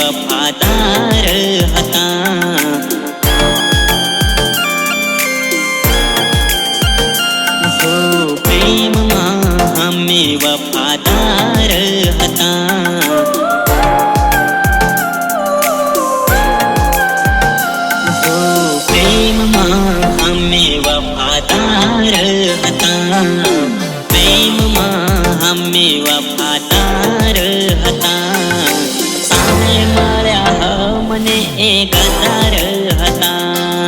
वफादार हता हो प्रेम हमें वफादार हता हो प्रेम हमें वफादार हता प्रेम हमें वफादार हता મને એ ગદ્દાર હતા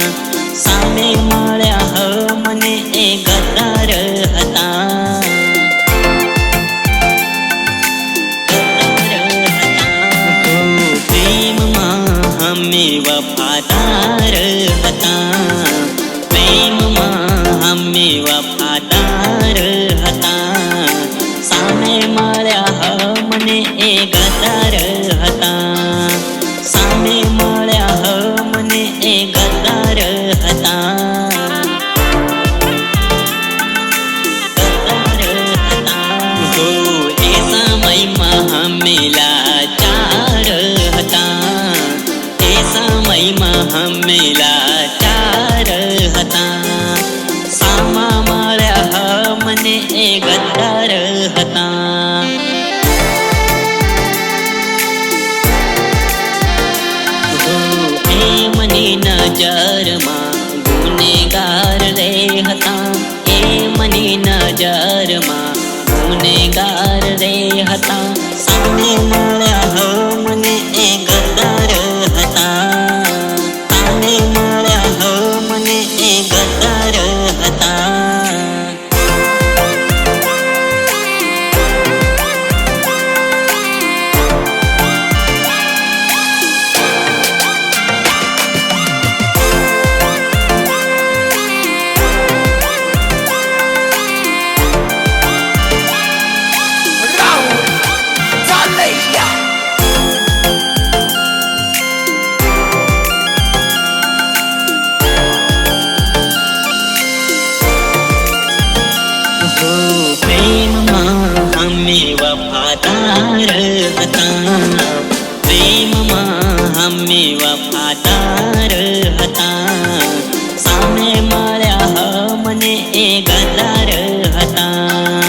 સામે મળ્યા મને એ ગદ્દાર હતા પ્રેમમાં હમે વફાદાર હતા પ્રેમમાં હમે વફાદાર હતા સામે મળ્યા મને એ ગદ્દાર હતા સામે મળ્યા મને એ ગદ્દાર હતા હો એ સમયમાં અમે લાચાર હતા એ સમયમાં અમે લાચાર હતા સામા મળ્યા મને એ ગદ્દાર હતા મની નજરમાં ગુનેગાર રે હતા એ મની નજરમાં ગુનેગાર રે હતા સામે મળ્યા મને એ ગદ્દાર હતા સામે મળ્યા મને એ ગદ્દાર હતા પ્રેમમાં હમે વફાદાર હતા પ્રેમમાં હમે વફાદાર હતા સામે મળ્યા મને એ ગદ્દાર હતા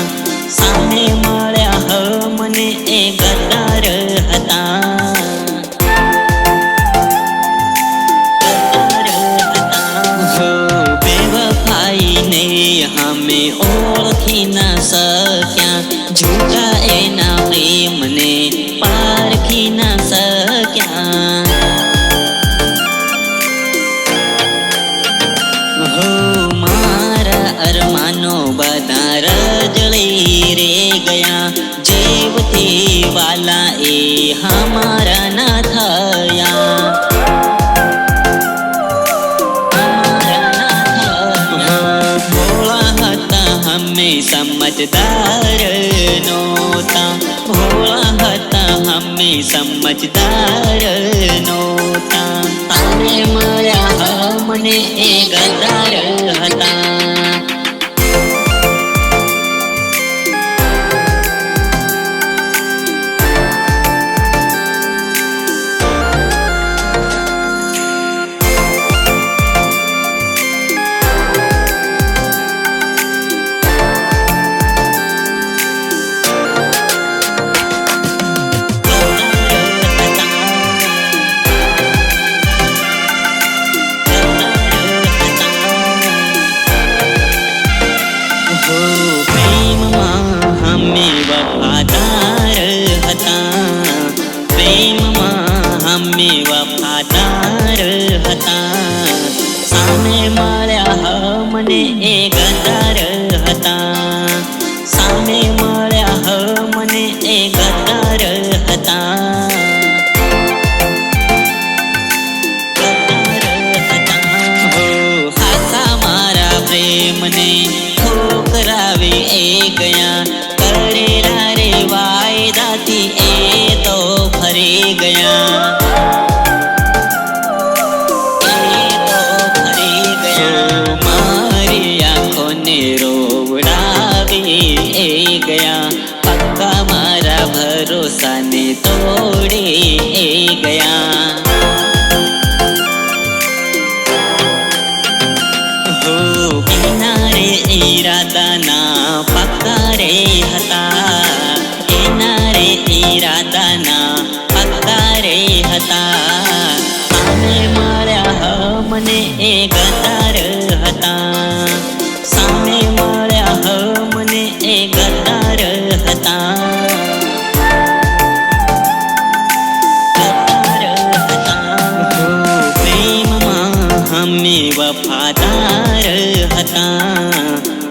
સામે મળ્યા મને એ ગદ્દાર હતા બેવફાઈને હમે ઓળખી ન શક્યા झूठा एना प्रेमने पारखी न सक्या हो मारा अरमानो बधा रजળી रे गया जीवथी वाला ए हमारा ना थया हमें समझदार नोता भोला હતા हमें समझदार नोता तारे મળ્યા મને એ ગદ્દાર હતા ભરોસાને તોડી ગયા. હો કિનારે ઈરાદાના પાક્કા રે હતા, કિનારે ઈરાદાના પાક્કા રે હતા. સામે માર્યા મને એ ગદ્દાર હતા, સામે માર્યા મને એ ગદ્દાર હતા. હમે વફાદાર હતા,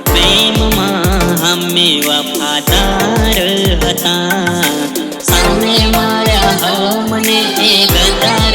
પ્રેમમાં હમે વફાદાર હતા. સામે માર્યા મને એ ગદ્દાર